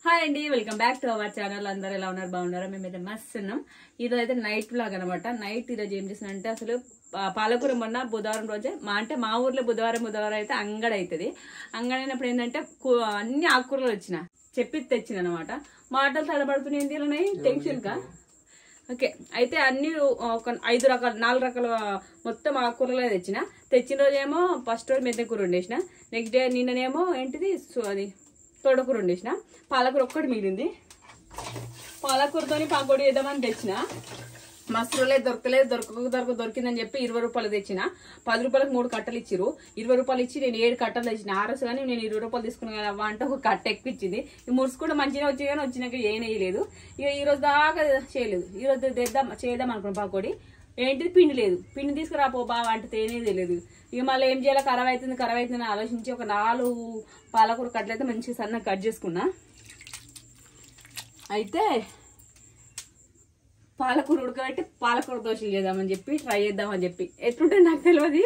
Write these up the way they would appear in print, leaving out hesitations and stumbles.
Hi అండి, welcome back to our channel. అందరూ ఎలా ఉన్నారు? బాగున్నారా? మేమైతే మస్తు ఉన్నాం. ఈరోజు అయితే నైట్ వ్లాగ్ అనమాట. నైట్ ఈరోజు ఏం చేసినంటే అసలు పాలకూర మొన్న బుధవారం రోజే మా ఊర్లో బుధవారం అయితే అంగడి అవుతుంది. అంగడి అయినప్పుడు ఏంటంటే అన్ని ఆకుకూరలు వచ్చిన తెచ్చిన అనమాట. మాటలు తడబడుతున్నాయి ఉన్నాయి టెన్షన్ గా. ఓకే, అయితే అన్ని ఒక 4 రకాల మొత్తం ఆకుకూరలే తెచ్చిన రోజేమో ఫస్ట్ రోజు మెంతకూర వండేసిన. నెక్స్ట్ డే నిన్ననేమో ఏంటిది అది తోటకూర వండేసిన. పాలకూర ఒక్కటి మిగిలింది. పాలకూరతోని పకోడీ వేద్దామని తెచ్చిన. మస్తులే దొరికిందని చెప్పి 20 రూపాయలు తెచ్చిన. 10 రూపాయలకు 3 కట్టలు ఇచ్చిరు. 20 రూపాయలు ఇచ్చి నేను 7 కట్టలు తెచ్చిన. ఆరసు కానీ నేను 20 రూపాయలు తీసుకున్నాను కదా అంటే ఒక కట్ట ఎక్కువ ఇచ్చింది. ఈ మురుసు కూడా మంచిగా వచ్చి కానీ వచ్చినాక ఏం వేయలేదు. ఇక ఈ రోజు దాకా చేయలేదు. ఈ రోజు చేద్దాం అనుకున్నాను పకోడీ. ఏంటిది పిండి లేదు. పిండి తీసుకురాపో బాగా అంటే తేనే తెలియదు. ఇక మళ్ళీ ఏం చేయాలో ఖరాబ్ అవుతుందని ఆలోచించి ఒక 4 పాలకూర కట్టలు అయితే మంచిగా సన్నగా కట్ చేసుకున్నా. అయితే పాలకూర ఉడకబెట్టి పాలకూర దోశలు చేద్దామని చెప్పి ట్రై చేద్దామని చెప్పి ఎట్లుంటే నాకు తెలియదు.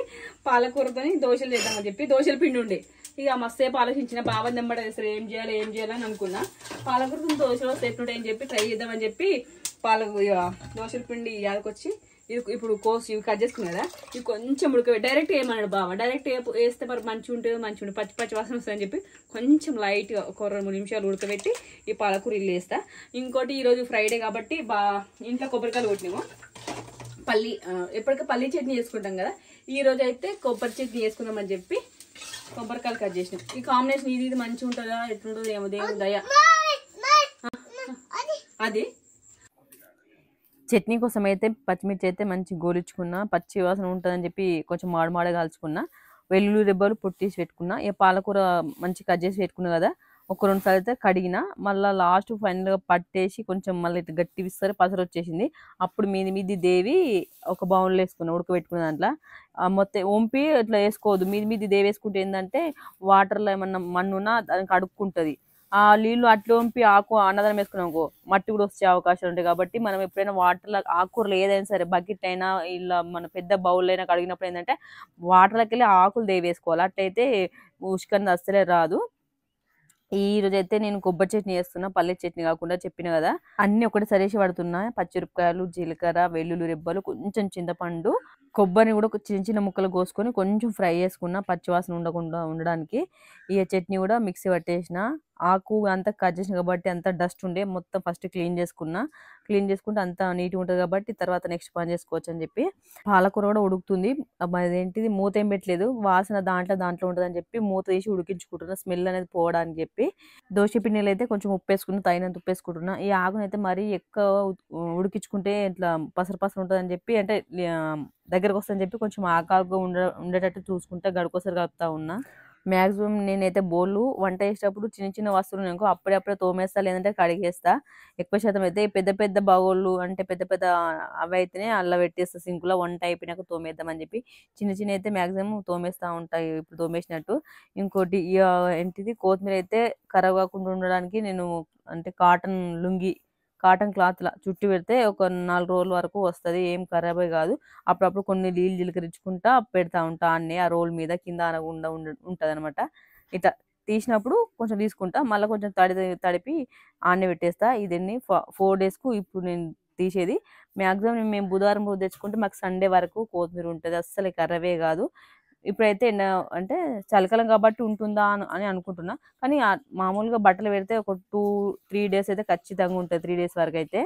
పాలకూరతో దోశలు చేద్దామని చెప్పి దోశల పిండి ఉండే. ఇక మస్తేపు ఆలోచించిన బాబా నెంబడి అసలు ఏం చేయాలని అనుకున్నా. పాలకూరతో దోశలు వస్తే ఎట్లుంటాయి అని చెప్పి ట్రై చేద్దామని చెప్పి దోశల పిండి యాదకొచ్చి ఇప్పుడు కోసి ఇవి కట్ చేసుకున్నా కదా, ఇవి కొంచెం ఉడకబెట్టి డైరెక్ట్ వేయమన్నాడు బావ. డైరెక్ట్ వేస్తే మరి మంచిగా ఉంటుంది పచ్చి వాసన వస్తుందని చెప్పి కొంచెం లైట్గా ఒక 2-3 నిమిషాలు ఉడకబెట్టి ఈ పాలకూర ఇల్లు వేస్తా. ఇంకోటి ఈరోజు ఫ్రైడే కాబట్టి ఇంట్లో కొబ్బరికాయలు కొట్టినాము. ఎప్పటికీ పల్లి చట్నీ చేసుకుంటాం కదా, ఈ రోజు అయితే కొబ్బరి చట్నీ చేసుకుందామని చెప్పి కొబ్బరికాయలు కట్ చేసినాం. ఈ కాంబినేషన్ ఇది మంచిగా ఉంటుందా ఎట్లుంటుందో ఏమో దేవుని దయ. అది చట్నీ కోసం అయితే పచ్చిమిర్చి అయితే మంచి గోలించుకున్నా. పచ్చి వాసన ఉంటుందని చెప్పి కొంచెం మాడమాడ కాల్చుకున్నా. వెల్లుల్లి రెబ్బలు పొట్టేసి పెట్టుకున్నా. ఇక పాలకూర మంచి కట్ చేసి పెట్టుకున్నా కదా, ఒక 2 సార్లు అయితే కడిగిన. మళ్ళీ లాస్ట్ ఫైనల్గా పట్టేసి కొంచెం మళ్ళీ ఇట్లా గట్టి విస్తారు పసరు వచ్చేసింది. అప్పుడు మీది దేవి ఒక బౌన్లో వేసుకున్నా ఉడకబెట్టుకున్న దాంట్లో. మొత్తం వంపి ఇట్లా వేసుకోవద్దు. మీది దేవి వేసుకుంటే ఏంటంటే వాటర్లో ఏమన్నా మన్నున్నా దానికి అడుక్కుంటుంది. ఆ నీళ్లు అట్లా వంపి అన్నదానం వేసుకున్నాం మట్టి కూడా వచ్చే అవకాశాలు ఉంటాయి. కాబట్టి మనం ఎప్పుడైనా వాటర్లో ఆకుకూరలు ఏదైనా సరే బకెట్ అయినా ఇలా మన పెద్ద బౌల్ అయినా కడిగినప్పుడు ఏంటంటే వాటర్లోకి వెళ్ళి ఆకులు దేవేసుకోవాలి. అట్లయితే ఉష్కన్నది అస్సలే రాదు. ఈ రోజు అయితే నేను కొబ్బరి చట్నీ చేస్తున్నా, పల్లె చట్నీ కాకుండా చెప్పిన కదా. అన్ని ఒకటి సరేసి పడుతున్నా. పచ్చిమిరపకాయలు, జీలకర్ర, వెల్లుల్లి రెబ్బలు, కొంచెం చింతపండు, కొబ్బరిని కూడా చిన్న చిన్న ముక్కలు కోసుకొని కొంచెం ఫ్రై చేసుకున్నా పచ్చివాసన ఉండడానికి. ఈ చట్నీ కూడా మిక్సీ పట్టేసిన. ఆకు అంతా కట్ చేసిన కాబట్టి అంత డస్ట్ ఉండే మొత్తం ఫస్ట్ క్లీన్ చేసుకుంటే అంత నీట్గా ఉంటుంది కాబట్టి తర్వాత నెక్స్ట్ పని చేసుకోవచ్చు అని చెప్పి. పాలకూర కూడా ఉడుకుతుంది. అదేంటిది మూత ఏం పెట్టలేదు, వాసన దాంట్లో ఉంటుంది అని చెప్పి మూత తీసి ఉడికించుకుంటున్నా స్మెల్ అనేది పోవడానికి చెప్పి. దోశ పిండిలో అయితే కొంచెం ఉప్పు వేసుకున్నా, తగినంత ఉప్పు వేసుకుంటున్నా. ఈ ఆకును అయితే మరీ ఎక్కువ ఉడికించుకుంటే ఇట్లా పసరు ఉంటుంది అని చెప్పి, అంటే దగ్గరకు వస్తుందని చెప్పి కొంచెం ఆకాకు ఉండేటట్టు చూసుకుంటే గడుకోసరి కలుపుతా ఉన్నా. మ్యాక్సిమం నేనైతే బోళ్ళు వంట చేసేటప్పుడు చిన్న చిన్న వస్తువులు అనుకో అప్పుడే తోమేస్తా, లేదంటే కడిగేస్తా. ఎక్కువ శాతం అయితే పెద్ద బౌళ్ళు అంటే పెద్ద అవి అయితేనే అలా పెట్టేస్తా సింకులో. వంట అయిపోయినాక తోమేద్దామని చెప్పి చిన్న అయితే మ్యాక్సిమం తోమేస్తా ఉంటాయి ఇప్పుడు తోమేసినట్టు. ఇంకోటి ఏంటిది కొత్తిమీర అయితే ఖరాబ్ కాకుండా ఉండడానికి నేను అంటే కాటన్ క్లాత్ లా చుట్టి పెడితే ఒక 4 రోజుల వరకు వస్తుంది, ఏం ఖరాబే కాదు. అప్పుడప్పుడు కొన్ని నీళ్ళు జీలకరించుకుంటా పెడతా ఉంటా అన్నీ ఆ రోల్ మీద, కింద అనకుండా ఉంటుంది అనమాట. ఇట్లా తీసినప్పుడు కొంచెం తీసుకుంటా, మళ్ళీ కొంచెం తడిపి ఆన్నే పెట్టేస్తా. ఇదన్నీ 4 డేస్కు ఇప్పుడు నేను తీసేది. మ్యాక్సిమం మేము బుధవారం రోజు తెచ్చుకుంటే మాకు సండే వరకు కొత్తిమీర ఉంటుంది, అస్సలు ఖరాబే కాదు. ఇప్పుడైతే అంటే చలికాలం కాబట్టి ఉంటుందా అని అనుకుంటున్నా. కానీ మామూలుగా బట్టలు పెడితే ఒక 2-3 డేస్ అయితే ఖచ్చితంగా ఉంటుంది, 3 డేస్ వరకు అయితే.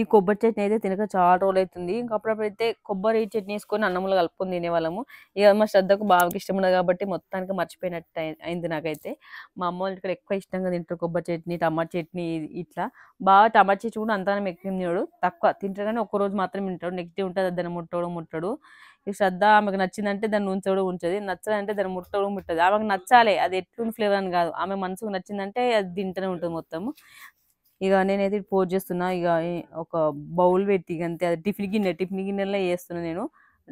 ఈ కొబ్బరి చట్నీ అయితే తినక చాలా రోజులు అవుతుంది. ఇంకా అప్పుడప్పుడైతే కొబ్బరి చట్నీ వేసుకొని అన్నంలో కలుపుకొని తినేవాళ్ళము. ఇక మా శ్రద్ధకు బాగా ఇష్టం ఉండదు కాబట్టి మొత్తానికి మర్చిపోయినట్టు అయింది నాకైతే. మా అమ్మ వాళ్ళు ఇక్కడ ఎక్కువ ఇష్టంగా తింటారు కొబ్బరి చట్నీ, టమాటా చట్నీ. ఇట్లా బాగా టమాటా చట్నీ కూడా అంతగానం ఎక్కువ తినడు, తక్కువ తింటారు. కానీ ఒక్కరోజు మాత్రం తింటాడు, నెక్స్ట్ డే ఉంటుంది దాన్ని ముట్టడు. ఈ శ్రద్ధ ఆమెకు నచ్చిందంటే దాన్ని ఉంచదు, నచ్చదంటే దాన్ని ముట్టదు. ఆమెకు నచ్చాలి, అది ఎట్లుంది ఫ్లేవర్ అని కాదు, ఆమె మనసుకు నచ్చిందంటే అది తింటూనే ఉంటుంది మొత్తము. ఇక నేనైతే పోస్ట్ చేస్తున్నా. ఇక ఒక బౌల్ పెట్టి అంతే, అది టిఫిన్ గిన్నెలో వేస్తున్నా నేను.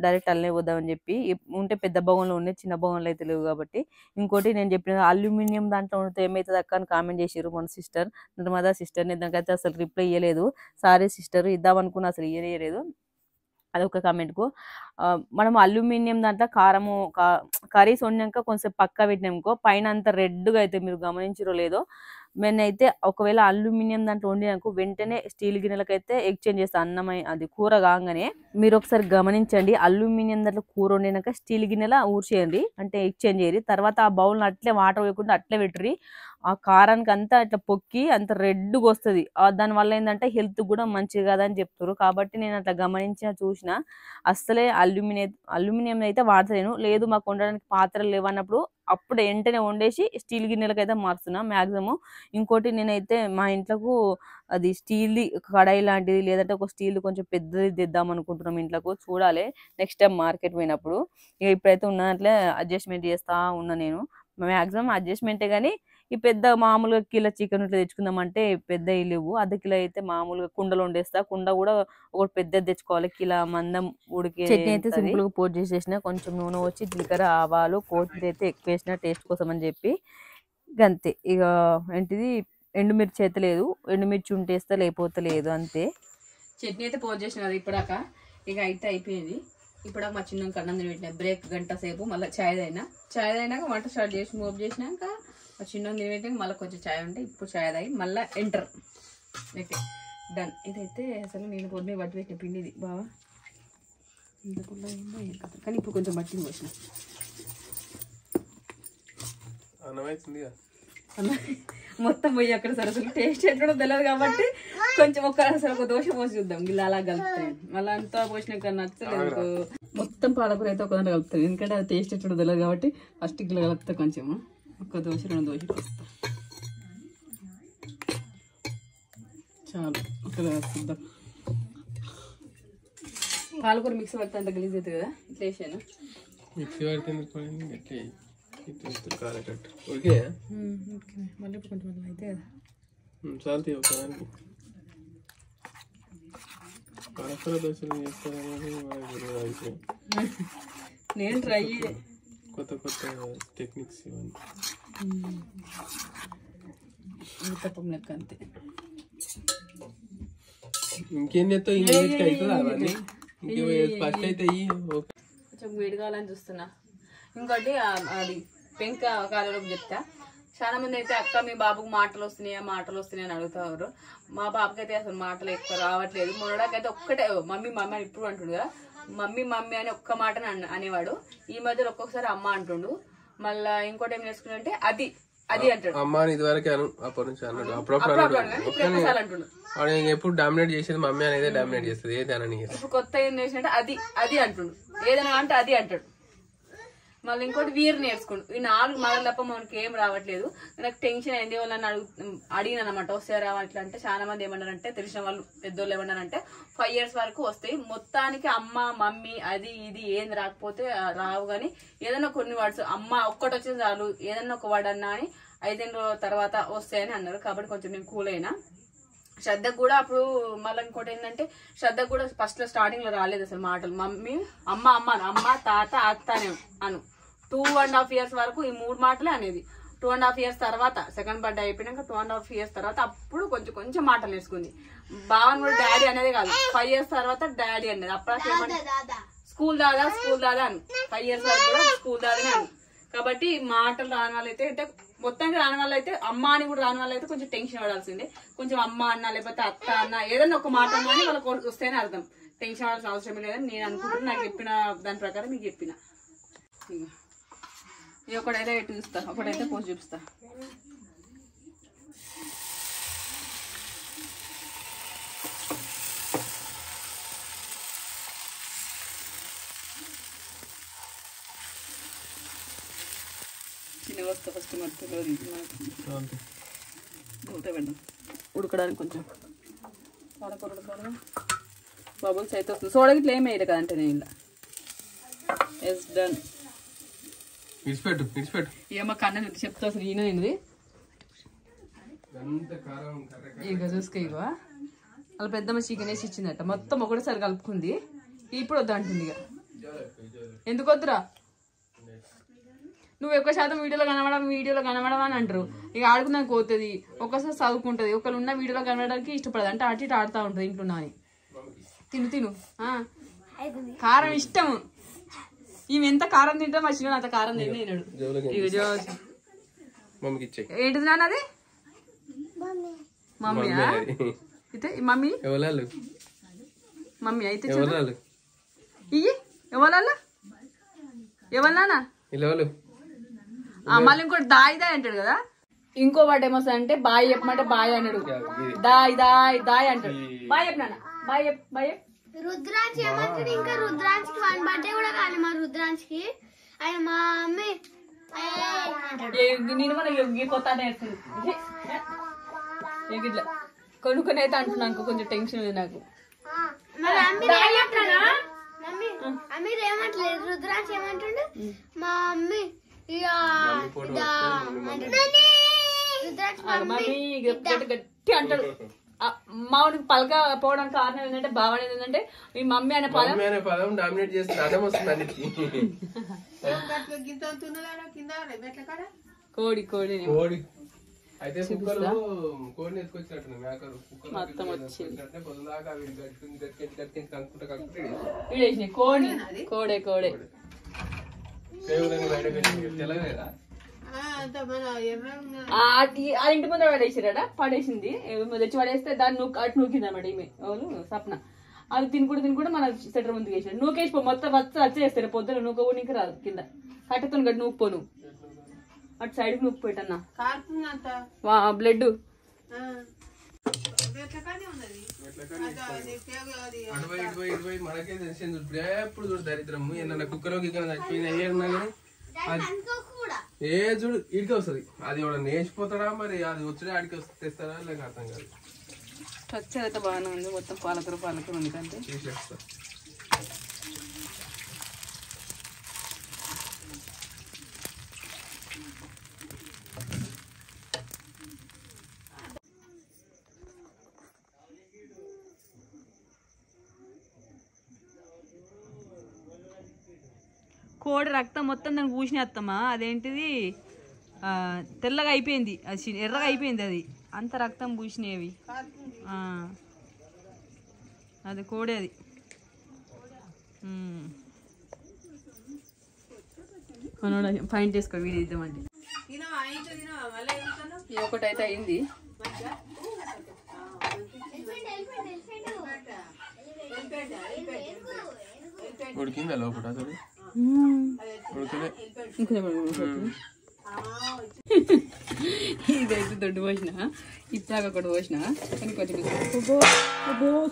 డైరెక్ట్ అల్లనే పోద్దామని చెప్పి. ఉంటే పెద్ద బౌన్లో ఉన్నాయి, చిన్న బౌన్లో అయితే లేవు కాబట్టి. ఇంకోటి నేను చెప్పిన అల్యూమినియం దాంట్లో ఉంటే ఏమైతుంది అక్క అని కామెంట్ చేసారు మన సిస్టర్ నిర్మదా సిస్టర్. దానికైతే అసలు రిప్లై ఇవ్వలేదు. సారీ సిస్టర్, ఇద్దామనుకున్నా అసలు ఇవ్వలేదు. అదొక కామెంట్కు. మనం అల్యూమినియం దాంట్లో కారము కర్రీస్ వండినాక కొంచెం పక్క పెట్టినామనుకో పైన అంత రెడ్గా అయితే మీరు గమనించరో లేదో, నేనైతే ఒకవేళ అల్యూమినియం దాంట్లో వండినాక వెంటనే స్టీల్ గిన్నెలకైతే ఎక్స్చేంజ్ చేస్తాను. అది కూర కాగానే మీరు ఒకసారి గమనించండి. అల్యూమినియం దాంట్లో కూర వండినాక స్టీల్ గిన్నెల ఊర్చేయండి, అంటే ఎక్స్చేంజ్ చేయరు. తర్వాత ఆ బౌల్ని అట్లే వాటర్ వేయకుండా అట్లే పెట్టుర్రి. ఆ కారానికి అంతా ఇట్లా పొక్కి అంత రెడ్గా వస్తుంది. దానివల్ల ఏంటంటే హెల్త్ కూడా మంచిది కాదని చెప్తారు. కాబట్టి నేను అట్లా చూసిన అస్సలే అల్యూమినియం అయితే వాడతలేను. లేదు మాకు వండడానికి పాత్రలు లేవన్నప్పుడు అప్పుడు వెంటనే వండేసి స్టీల్ గిన్నెలకైతే మారుస్తున్నా మ్యాక్సిమం. ఇంకోటి నేనైతే మా ఇంట్లోకు అది స్టీల్ది కడాయి లాంటిది లేదంటే ఒక స్టీల్ కొంచెం పెద్దది తెద్దాం అనుకుంటున్నాం ఇంట్లోకు. చూడాలి నెక్స్ట్ టైం మార్కెట్ పోయినప్పుడు. ఇక ఇప్పుడైతే ఉన్న దాంట్లో అడ్జస్ట్మెంట్ చేస్తా ఉన్నా నేను. మ్యాక్సిమం అడ్జస్ట్మెంటే కానీ ఈ పెద్ద మామూలుగా కిలో చికెన్ ఇట్లా తెచ్చుకుందామంటే పెద్ద లేవు. అర్ధ కిలో అయితే మామూలుగా కుండలో వండేస్తా. కుండ కూడా ఒకటి పెద్దది తెచ్చుకోవాలి, కిలో మందం ఉడికే. చట్నీ అయితే సింపుల్గా పోట్ చేసేసిన, కొంచెం నూనె వచ్చి జీలకర్ర ఆవాలు కొత్తిమీర అయితే ఎక్కువ వేసిన టేస్ట్ కోసం అని చెప్పి. అంతే. ఇక ఏంటిది ఎండుమిర్చి అయితే లేదు, ఎండుమిర్చి ఉంటేస్తా లేకపోతే లేదు అంతే. చట్నీ అయితే పోట్ చేసిన కదా ఇప్పడాక. ఇక అయితే అయిపోయింది. ఇప్పుడు మా చిన్న అన్నం తినిపెట్టిన, బ్రేక్ గంట సేపు. మళ్ళీ చాయ్ తాగినాక వంట స్టార్ట్ చేసి మూవ్ చేసినాక మా చిన్న తినిపెట్టినాక మళ్ళీ కొంచెం చాయ్ ఉంటే ఇప్పుడు చాయ్ తాగి మళ్ళీ ఎంటర్ అయితే డన్. ఇదైతే అసలు నేను పొద్దునే బట్టి పెట్టిన పిండి ఇది బాగా ఇంతకుల్లో ఏమో ఏం కదా, కానీ ఇప్పుడు కొంచెం బట్టి పోసిన మొత్తం పోయి అక్కడ సరే అసలు టేస్ట్ ఎట్లా తెలియదు కాబట్టి కొంచెం అసలు ఒక దోశ పోసి చూద్దాం. గిల్ల అలా కలుపుతాయి మళ్ళీ అంతా పోసినాక నచ్చలేదు. మొత్తం పాలకూర అయితే ఒక దాంట్లో కలుపుతాను, ఎందుకంటే అది టేస్ట్ ఎట్లా తెలియదు కాబట్టి ఫస్ట్ గిల్ల కలుపుతా. కొంచెం ఒక దోశ 2 దోశలు వస్తా చాలు. ఇక్కడ చూద్దాం. పాలకూర మిక్సీ పడితే అంత గలీజ్ అవుతుంది కదా, ఇట్లా వేసాను. మిక్సీ పడితే మళ్ళీ కొంచెం అయితే కదా చాలు. ఒకదానికి పాలకూర దోశలు చేస్తారనేది నేను ట్రై కొత్త టెక్నిక్స్ ఇవన్నీ తప్పం లెక్క అంతే. ఇంకేం చేస్తావు? ఇంకేంటి అవుతుందా అవన్నీ? ఫస్ట్ అయితే కొంచెం వేడి కావాలని చూస్తున్నా. ఇంకోటి అది పెంక కాలంలోకి చెప్తా. చాలా మంది అయితే అక్క మీ బాబుకు మాటలు వస్తున్నాయి అని అడుగుతారు. మా బాబుకి అయితే అసలు మాటలు ఎక్కువ రావట్లేదు. మొన్నడాకైతే ఒక్కటే మమ్మీ మమ్మీ అని ఇప్పుడు అంటుండు కదా, మమ్మీ మమ్మీ అని ఒక్క మాట అనేవాడు. ఈ మధ్యలో ఒక్కొక్కసారి అమ్మ అంటుండు. మళ్ళా ఇంకోటి ఏం నేర్చుకున్నా అంటే అది అంటాడు. అమ్మ అని ఇదివరకే అప్పటి నుంచి అన్నాడు. అప్పుడప్పుడు ఎప్పుడు డామినేట్ చేసేది మమ్మీ అనేది డామినేట్ చేస్తుంది ఏదైనా. ఇప్పుడు కొత్త ఏం చేసినట్టే అది అంటుండు. ఏదైనా అంటే అది అంటాడు. మళ్ళీ ఇంకోటి వీరు నేర్చుకుంటు. ఈ 4 మాటలు తప్ప మనకి ఏం రావట్లేదు. నాకు టెన్షన్ అయింది. వాళ్ళని అడిగిన అనమాట వస్తే రావట్లే అంటే చాలా మంది ఏమన్నారంటే తెలిసిన వాళ్ళు పెద్దోళ్ళు ఏమన్నారంటే 5 years వరకు వస్తాయి, మొత్తానికి అమ్మ మమ్మీ అది ఇది ఏం రాకపోతే రావు, కానీ ఏదైనా కొన్ని వర్డ్స్ అమ్మ ఒక్కటి వచ్చేది చాలు, ఏదన్నా ఒక వర్డ్ అన్నా అని 5 ఏళ్ళ తర్వాత వస్తాయని అన్నారు. కాబట్టి కొంచెం నేను కూల్ అయినా. శ్రద్ధకు కూడా అప్పుడు మళ్ళీ ఇంకోటి ఏంటంటే శ్రద్ధకు కూడా ఫస్ట్ లో స్టార్టింగ్ లో రాలేదు అసలు మాటలు. మమ్మీ అమ్మ అమ్మ తాత అత్త అను 2.5 years వరకు ఈ 3 మాటలే అనేది. 2.5 years తర్వాత సెకండ్ బర్త్డే అయిపోయినాక 2.5 years తర్వాత అప్పుడు కొంచెం మాటలు నేర్చుకుంది. బావన్ కూడా డాడీ అనేది కాదు, 5 years తర్వాత డాడీ అనేది. అప్పుడు స్కూల్ దాదా అని 5 years వరకు కూడా స్కూల్ దాదానే అని. కాబట్టి మాటలు రాని వాళ్ళైతే అంటే మొత్తానికి రాని వాళ్ళైతే అమ్మ అని కూడా రాని వాళ్ళైతే కొంచెం టెన్షన్ పడాల్సిందే. కొంచెం అమ్మ అన్న లేకపోతే అత్త అన్న ఏదన్నా ఒక మాట అన్నా అని వాళ్ళకి వస్తేనే అర్థం. టెన్షన్ పడాల్సిన అవసరం లేదని నేను అనుకుంటున్నాను. నాకు చెప్పిన దాని ప్రకారం మీకు చెప్పిన. ఇది ఒకటైతే చూస్తా, ఒకటైతే పోస్ట్ చూపిస్తా. చిన్న వస్తా ఫస్ట్ మట్టిలో మూత పెడదాం ఉడకడానికి. కొంచెం ఉడకూడదు బబుల్స్ అయితే వస్తుంది. సోడా గిట్ల ఏం వేయదు కదంటే నేను ఇలా ఎస్ డన్. ఏమో కన్న చెప్తా అసలు ఈయన ఏంది ఇక చూసుకో. ఇక వాళ్ళ పెద్దమ్మ చికెన్ వేసి ఇచ్చిందట, మొత్తం ఒకటేసారి కలుపుకుంది. ఇప్పుడు వద్దు అంటుంది. ఇక ఎందుకు వద్దురా, నువ్వు ఎక్కువ శాతం వీడియోలో కనబడవా అని అంటారు. ఇక ఆడుకున్నాక పోతుంది, ఒక్కసారి చదువుకుంటుంది. ఒకళ్ళు ఉన్న వీడియోలో కనబడడానికి ఇష్టపడదు, అంటే అటు ఇటు ఆడుతూ ఉంటుంది ఇంట్లో అని. తిను కారం ఇష్టం. ఈమె ఎంత కారం తింటా మా చిన్న అంత కారం తిన్నాడు. ఏంటిది నాన్న అది? మమ్మీయా? అయితే మమ్మీ మమ్మీ అయితే ఇయ్యి ఎవరు నాన్న? మళ్ళీ ఇంకోటి దాయి దాయి అంటాడు కదా. ఇంకో వాటి ఏమొస్తా అంటే బాయ్ చెప్పమంటే బాయ్ అన్నాడు. దాయ్ దాయ్ దాయ్ అంటాడు. బాయ్ చెప్పు నాన్న. బాయ్ చెప్పు. బాయ్ చెప్పు. రుద్రాంశ్ ఏమంటాడు? ఇంకా రుద్రాంశ్కి 1 బర్త్డే కూడా కాదు మా రుద్రాంశ్కి. ఆయన మా మమ్మీ నేను కూడా కొత్త ఇట్లా కొనుక్కొని అయితే అంటున్నాను. కొంచెం టెన్షన్ ఉంది నాకు. అమీర్ ఏమంటలేదు, రుద్రాంశ్ ఏమంటుండు మా మమ్మీ గట్టి అంటాడు. మావుడికి పలక పోవడానికి కారణం ఏంటంటే భావన ఏంటంటే మీ మమ్మీ అనే పదం డామినేట్ చేస్తుంది. కోడి కోడి కోడి అయితే కుక్కలు కోడిని ఎత్తుకొచ్చినట్టు మేకలు మొత్తం వచ్చింది. కుక్కలు కోడి కోడే కోడే తెలగలేదా? ఇంటి ముందు పడేసిరాడా? పడేసింది తెచ్చి పడేస్తే దాన్ని అటు నూకింది అన్నమాట. ఈమె ఎవరు సప్న. అది తినుకుంటూ మన సెటర్ ముందుకు వేసాడు. నూకేసిపో మొత్తం వచ్చేస్తాడు. పొద్దున నూక కూడా నీకు రాదు. కింద కట్టెతో గట్టి నూకపోను అటు సైడ్ కి నూకిపోయిటన్నా. బ్లడ్ మనకే తెలిసింది. ఎప్పుడు చూడు దరిద్రము. ఏమన్నా కుక్కలో గిక్కన చచ్చిపోయినా ఏ చూడు ఇడికి వస్తుంది. అది ఎవడన్నా నేర్చిపోతాడా మరి? అది వచ్చి ఆడికి తెస్తారా లేక అర్థం కాదు. స్ట్రక్చర్ అయితే బాగానే ఉంది. మొత్తం పాలకూర ఉంది కంటే తీసేస్తా. కోడి రక్తం మొత్తం దానికి పూసినేస్తామా. అదేంటిది తెల్లగా అయిపోయింది, అది ఎర్రగా అయిపోయింది. అది అంత రక్తం పూసినవి. అది కోడి. అది మనోడ ఫైన్ చేసుకో వీడియో ఇద్దామంటే. ఒకటి అయితే అయింది. ఉడికిందా లోపల? ఇదైతే దొడ్డు పోసిన, ఇట్లాగ ఒకటి పోసిన కానీ కొంచెం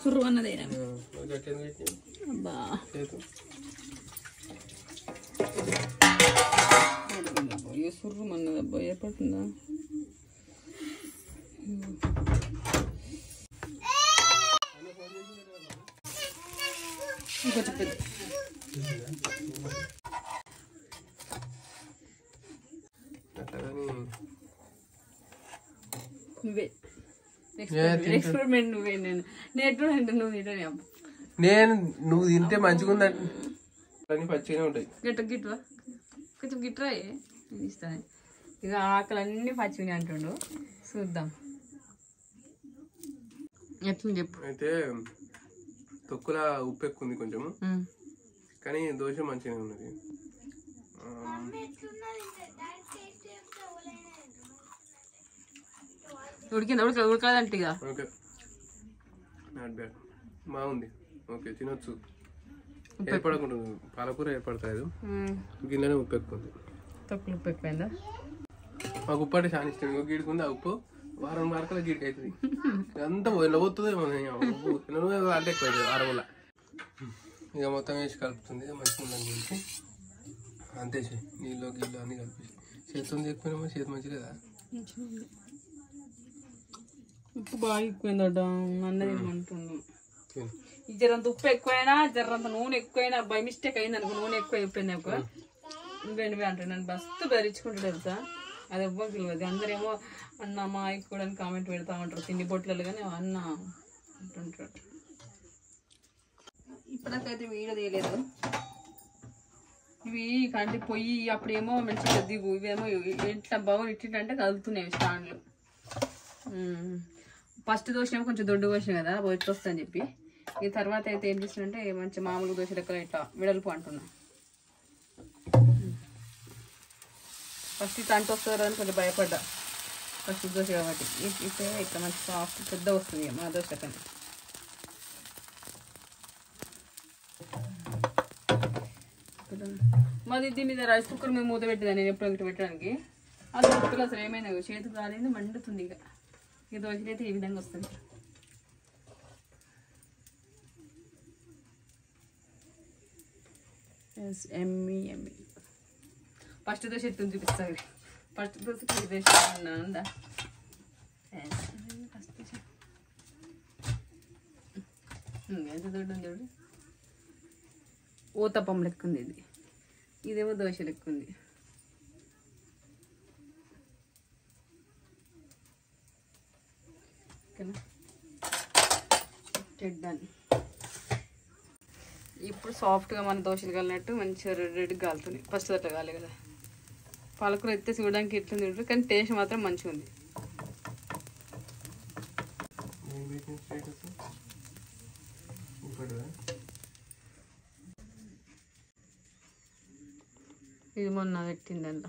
సుర్రు అన్నదేనా. అబ్బా సుర్రు అన్నదబ్బా ఏర్పడుతుందా? ఇంకొంచెం పెద్ద నువ్వే ఎక్స్పెరిమెంట్. నువ్వే నువ్వు తింటే మంచిగా ఉందని పచ్చిగానే ఉంటాయి. గిట్వా కొంచెం గిట్రా ఇస్తాను. ఇక ఆకలన్నీ పచ్చిగా అంటుండు. చూద్దాం ఎట్లా చెప్పు. అయితే తొక్కుల ఉప్పు ఎక్కువ ఉంది కొంచెం, కానీ దోశ మంచిగానే ఉన్నది. ఉడికిందా? ఉడకదంటే ఇక ఓకే నాట్ బ్యాడ్, బాగుంది. ఓకే తినొచ్చు. ఏర్పడకుండా పాలకూర ఏర్పడతాయి. గిన్నెనే ఉప్పు ఎక్కువ ఉంది. తొక్కులు ఉప్పు ఎక్కువైందా? మాకు ఉప్పు అంటే చాలా ఇష్టం. గీడుకుంది ఆ ఉప్పు వారం మార్కల గీడికి అవుతుంది. అంతా పోతుంది అంటే ఎక్కువ అవుతుంది వారంలో. ఇక మొత్తం వేసి కలుపుతుంది మంచిగా ఉందని చెప్పి అంతే. నీళ్ళు గిళ్ళు అన్నీ కలిపి చేతితో ఎక్కువ చేతి మంచిది కదా. ఉప్పు బాగా ఎక్కువైందట అన్నది అంటున్నాను. జరంత ఉప్పు ఎక్కువైనా జరంత నూనె ఎక్కువైనా బై మిస్టేక్ అయింది అనుకో. నూనె ఎక్కువ అయిపోయింది ఎక్కువ నువ్వే అంటున్నాను. బస్తు బెరించుకుంటాడు వెళ్తా. అది ఎవ్వరు తెలియదు. అందరేమో అన్న మా అయ్యకి కూడా కామెంట్ పెడతా ఉంటారు తిండి బొట్లలో. కానీ అన్న అంటుంటాడు. ఇప్పటికైతే వీడియో తీయలేదు. ఇవి కంటి పొయ్యి అప్పుడేమో మంచిగా దిగు. ఇవేమో ఎట్లా బాగుంది ఇట్టింటే కలుగుతున్నాయి స్టాండ్లు. ఫస్ట్ దోశ ఏమో కొంచెం దొడ్డు పోసిన కదా ఎట్లా వస్తా అని చెప్పి ఈ తర్వాత అయితే ఏం చేస్తున్నంటే మంచి మామూలు దోశ లెక్క ఇట్లా వెడల్పు అంటున్నా. ఫస్ట్ ఇట్లా అంటూ వస్తుంది అని కొంచెం భయపడ్డా, ఫస్ట్ దోశ కాబట్టి. ఇట్లా ఇట్లా మంచి సాఫ్ట్ పెద్ద వస్తుంది మా దోశ లెక్క. మాది దీని మీద రైస్ కుక్కర్ మీద మూత పెట్టిందా నేను ఎప్పుడు ఒకటి పెట్టడానికి. అది కుక్కర్లో అసలు ఏమైనా చేతికి రాలేదు, మండుతుంది. ఇక దోశలు అయితే ఈ విధంగా వస్తుంది. ఎమ్మి ఎమ్మి. ఫస్ట్ దోశ ఎత్తుని చూపిస్తాను. ఫస్ట్ దోశకి వేసి ఉందా ఫస్ట్ దోశ ఎంత దొడ్డు ఉంది చూడు. ఊతప్పం లెక్క ఉంది ఇది, ఇదేమో దోశ లెక్క ఉంది. చెడ్డాను. ఇప్పుడు సాఫ్ట్గా మన దోశలు కాలినట్టు మంచిగా రెడ్ కాలుతుంది. ఫస్ట్ అట్లా కాలే కదా. పాలకూర ఎత్తే చూడడానికి ఎట్లుంది ఉంటుంది, కానీ టేస్ట్ మాత్రం మంచిగా ఉంది. ఇది మొన్న పెట్టిందంట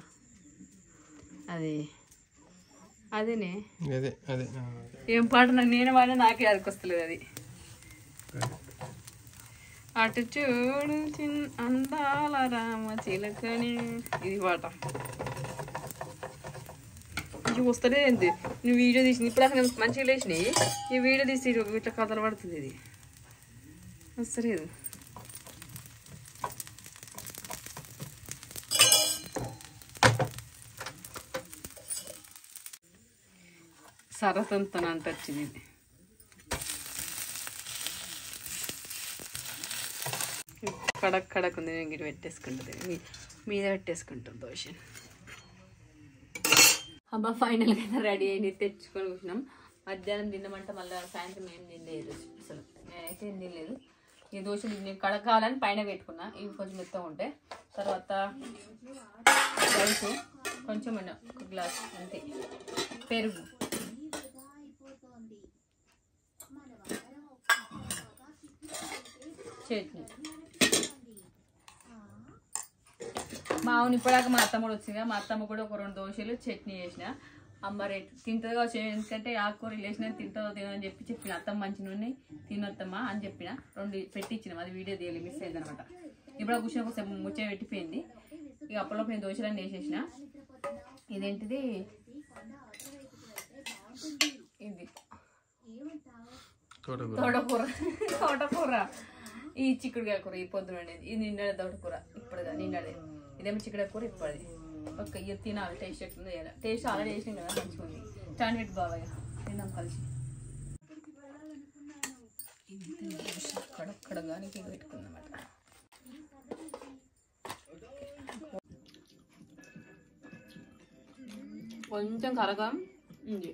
అదేనే ఏం పాట నేను వాడినా నాకే అదికొస్తలేదు. అది అటు చూడు అందాల రామ చిలకని, ఇది పాట మంచిగా వస్తలే. ఏంటి నువ్వు వీడియో తీసింది ఇప్పుడు అసలు మంచిగా లేచినాయి. ఈ వీడియో తీసి ఇట్లా కథలు పడుతుంది. ఇది వస్తలేదు. సరసంతో అంత వచ్చింది. ఇది కడక్ కడక్ ఉంది. నేను గిరి పెట్టేసుకుంటుంది, మీద పెట్టేసుకుంటాం దోశ. అబ్బా ఫైనల్గా అయితే రెడీ అయింది, తెచ్చుకొని కూర్చున్నాం. మధ్యాహ్నం తిన్నామంటే మళ్ళీ సాయంత్రం ఏం తినలేదు అసలు. నేనైతే ఏం తినలేదు. ఈ దోశలు నేను కడకాలని పైన పెట్టుకున్నా, ఇవి కొంచెం మెత్తగా ఉంటాయి. తర్వాత రైస్ కొంచెం ఒక గ్లాస్ అంతే, పెరుగు, చట్నీ. మా అవును ఇప్పటిదాకా మా అత్తమ్మ కూడా వచ్చిందిగా, మా అత్తమ్మ కూడా ఒక 2 దోశలు చట్నీ చేసిన. అమ్మ రేటు తింటుందిగా, ఎందుకంటే ఆకుకూర వేసినా తింటుందో తినని చెప్పిన. అత్తమ్మ మంచి నూనె తినొత్తమ్మా అని చెప్పిన. 2 పెట్టించినాం, అది వీడియో తీయాలి, మిస్ అయింది అనమాట. ఇప్పుడు కూర్చొని ఒకసారి ముచ్చ పెట్టిపోయింది. ఇక అప్పట్లో నేను దోశలన్నీ వేసేసిన. ఇదేంటిది, ఇది తోటకూర, ఈ చిక్కుడుకాయ కూర ఈ పొద్దున, ఇది నిన్నడే తోటకూర ఇప్పుడుగా నిన్నడే. ఇదేమో చిక్కుడుకాయ కూర ఇప్పుడుది. ఒక్క ఇది తినాలి, టేస్ట్ ఎట్లుందో చేయాలి. టేస్ట్ ఆల్రెడీ వేసినాం కదా, మంచిగా ఉంది. స్టాండ్ పెట్టి బాబాయ్ తిన్నాం కలిసి. కడగానికి పెట్టుకుందన్నమాట. కొంచెం కరగం ఉంది,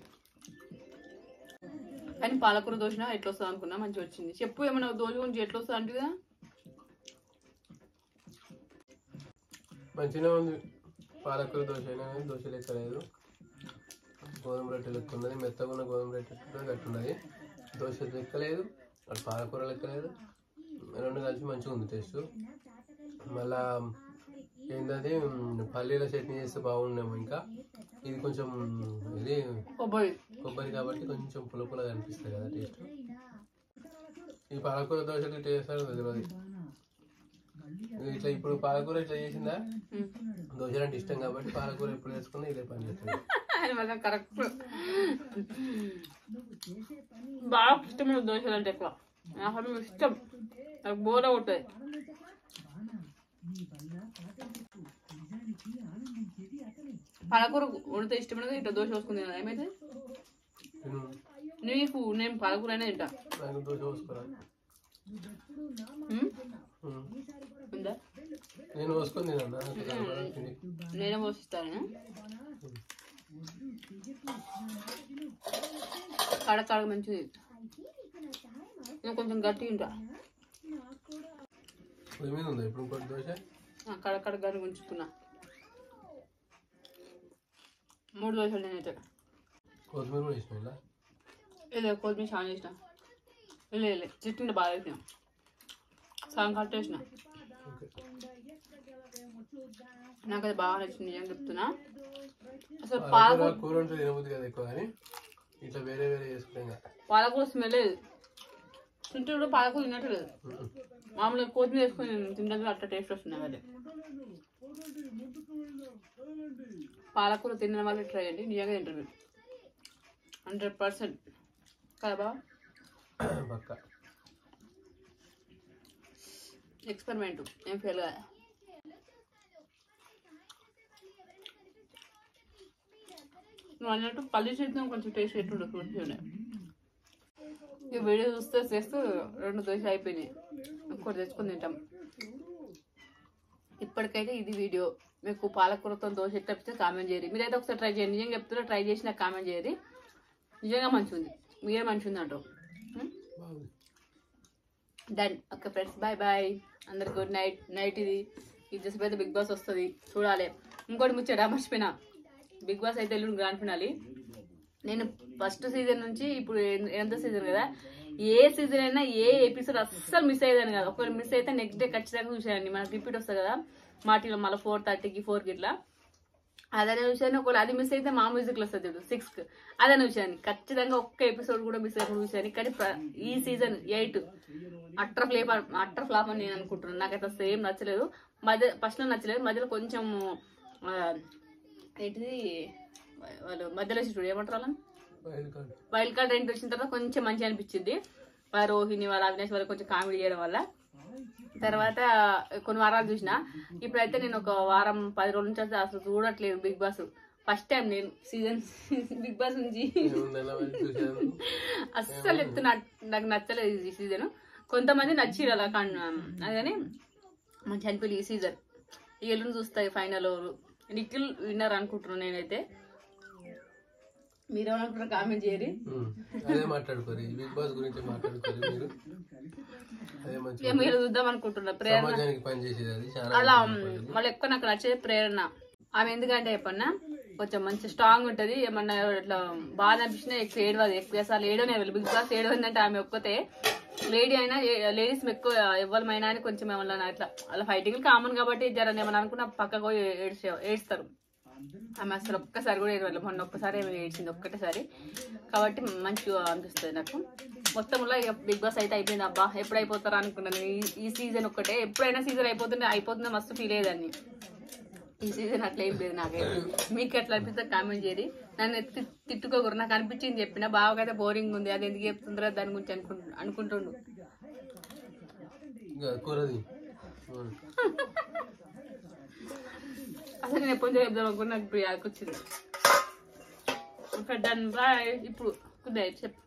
కానీ పాలకూర దోశ ఎట్లా వస్తుంది అనుకున్నా, మంచిగా వచ్చింది. చెప్పు ఏమన్నా దోశ గురించి ఎట్లా వస్తుంది అంటే కదా. మంచిగా ఉంది పాలకూర దోశ అయినా కానీ దోశ లెక్క లేదు. గోధుమ రొట్టె లెక్క ఉన్నది, మెత్తగా ఉన్న గోధుమ రొట్టె కట్టున్నది. దోశ లెక్క లేదు, అటు పాలకూర లెక్క లేదు. 2 కలిసి మంచిగా ఉంది టేస్ట్. మళ్ళా ఏంటది పల్లీల చట్నీ చేస్తే బాగుండేమో. ఇంకా ఇది కొంచెం ఇది కొబ్బరి కాబట్టి కొంచెం పుల్లగా అనిపిస్తుంది కదా టేస్ట్. ఈ పాలకూర దోశకి టేస్ట్ అనేది తెలియదు. ఇట్లా ఇప్పుడు పాలకూర ఇట్లా చేసిందా, దోశలు అంటే ఇష్టం కాబట్టి పాలకూర ఎప్పుడు వేసుకున్నా ఇదే పని చేస్తుంది. కరెక్ట్, బాగా ఇష్టమైన దోశలు అంటే ఎక్కువ అసలు ఇష్టం, నాకు బోర ఉంటుంది. పాలకూర వండితే ఇష్టమైనది ఇట్లా దోశ వేసుకుంది కదా. ఏమైతే నీకు నేను పాలకూర అయినా తింటా. ఉందా నేను పోసుకొని నేనే పోసిస్తాను. కడక మంచిది, నేను కొంచెం గట్టిగా ఉంటా. కడకడ గడి ఉంచుకున్నా. 3 దోశలు నేనైతే. కొత్తిమీర కూడా వేసిన, ఏదో కొత్తిమీర చాలా చేసిన. వెళ్ళి చెట్టు బాగా వేసిన సగం కట్టేసిన. నాకు అది బాగా నచ్చింది నిజంగా చెప్తున్నా. అసలు పాలకూర కూర ఉంటే తినబుద్ది కదా ఎక్కువ కానీ ఇట్లా వేరే వేరే చేసుకుంటాం. పాలకూర స్మెల్ లేదు, తింటే కూడా పాలకూర తిన్నట్టు లేదు. మామూలుగా కొత్తిమీర వేసుకొని తింటే అట్లా టేస్ట్ వస్తుంది. అదే పాలకూర తిన్న వాళ్ళు ట్రై చేయండి, నిజంగా తింటారు 100% కదా బా. ఎక్స్పెరిమెంట్ ఏం ఫెయిల్ కదా. నువ్వు అన్నట్టు పల్లి చేద్దాం కొంచెం టేస్ట్ ఎట్టుండదు మంచిగా. ఈ వీడియో చూస్తే చేస్తూ 2 దోశ అయిపోయినాయి, ఇంకోటి తెచ్చుకొని తింటాం. ఇప్పటికైతే ఇది వీడియో. మీకు పాలకూరతో దోశ ఎట్లా వస్తే కామెంట్ చేయరు. మీరైతే ఒకసారి ట్రై చేయండి, నిజంగా చెప్తున్నా ట్రై చేసి నాకు కామెంట్ చేయరు. నిజంగా మంచిగా ఉంది, మీరే మంచిగా ఉంది అంటారు. Done. Okay friends, bye bye అందరికి. Good night. నైట్ ఇది జస్ట్ అయితే బిగ్ బాస్ వస్తుంది చూడాలి. ఇంకోటి ముచ్చట మర్చిపోయినా, బిగ్ బాస్ అయితే ఎల్లుండి గ్రాండ్ ఫినాలి. నేను ఫస్ట్ సీజన్ నుంచి ఇప్పుడు ఎంత సీజన్ కదా, ఏ సీజన్ అయినా ఏ ఎపిసోడ్ అస్సలు మిస్ అయ్యేదాన్ని కాదు. ఒకవేళ మిస్ అయితే నెక్స్ట్ డే ఖచ్చితంగా చూసేయండి. మనకు రిపీట్ వస్తుంది కదా మా టీవీలో, మళ్ళీ 4:30కి 4కి ఇట్లా. అదనే విషయాన్ని ఒకవేళ అది మిస్ అయితే మా మ్యూజిక్లో వస్తుంది చూడు 6కి, అదనే విషయాన్ని ఖచ్చితంగా ఒక్క ఎపిసోడ్ కూడా మిస్ అయ్యకుండా చూసాను. కానీ ఈ సీజన్ 8 అట్టర్ ఫ్లాప్ అని నేను అనుకుంటున్నాను. నాకైతే సేమ్ నచ్చలేదు. ఫస్ట్లో నచ్చలేదు, మధ్యలో కొంచెం ఏంటిది వాళ్ళు మధ్యలో చూడు ఏమంటారు వాళ్ళని వైల్డ్ కార్డ్ ఎంట్రీ వచ్చిన తర్వాత కొంచెం మంచిగా అనిపించింది. రోహిణి వాళ్ళ అవినాష్ వాళ్ళకి కొంచెం కామెడీ చేయడం వల్ల. తర్వాత కొన్ని వారాలు చూసిన. ఇప్పుడైతే నేను ఒక వారం 10 రోజుల నుంచి అసలు చూడట్లేదు బిగ్ బాస్. ఫస్ట్ టైం నేను సీజన్ బిగ్ బాస్ నుంచి అస్సలు చెప్తున్నా నాకు నచ్చలేదు ఈ సీజన్. కొంతమంది నచ్చిరు అలా కానీ మంచి అనిపించలేదు ఈ సీజన్. ఈ ఎల్లుండి చూస్తాయి ఫైనల్. నిఖిల్ విన్నర్ అనుకుంటున్నాను నేనైతే. మీరేమనుకుంటారు కామెంట్ చేయరు. అదే మాట్లాడుకోరు, బిగ్ బాస్ గురించి మాట్లాడుకోరు మీరు. మీరు చూద్దాం అనుకుంటున్నా ప్రేరణ. అలా వాళ్ళు ఎక్కువ నాకు నచ్చేది ప్రేరణ. ఆమె ఎందుకంటే చెప్పన్నా కొంచెం మంచి స్ట్రాంగ్ ఉంటది. ఏమన్నా ఇట్లా బాధ అనిపించినా ఎక్కువ ఏడవదు. ఎక్కువ సార్లు ఏడవనే బిగ్ బాస్ ఏడవందంటే ఆమె ఒక్కతే లేడీ అయినా లేడీస్ ఎక్కువ ఎవరిమైనా అని కొంచెం ఏమన్నా ఇట్లా అలా ఫైటింగ్ కామన్ కాబట్టి జర ఏమన్నా అనుకున్నా పక్కకు ఏడుస్తారు. ఆమె అసలు ఒక్కసారి కూడా ఏడవాలి. మొన్న ఒక్కసారి ఏమి ఏడ్చింది ఒక్కటేసారి. కాబట్టి మంచిగా అనిపిస్తుంది నాకు. మొత్తంలో ఇక బిగ్ బాస్ అయితే అయిపోయింది. అబ్బా ఎప్పుడు అయిపోతారా అనుకున్నాను. ఈ సీజన్ ఒక్కటే, ఎప్పుడైనా సీజన్ అయిపోతుందే మస్తు ఫీల్ అయ్యేదాన్ని. ఈ సీజన్ అట్లా ఏం లేదు నాకైతే. మీకు ఎట్లా అనిపిస్తే కామెంట్ చేయరు. నన్ను తిట్టుకోకూడదు. నాకు అనిపించింది చెప్పిన. బావకైతే బోరింగ్ ఉంది, అది ఎందుకు చెప్తుందో దాని గురించి అనుకుంటుండు. అసలు నేను ఎప్పుడు చెప్దాం అనుకున్నా, నాకు ఇప్పుడు యాదకొచ్చింది. Done bye. ఇప్పుడు గుడ్ నైట్ చెప్పు.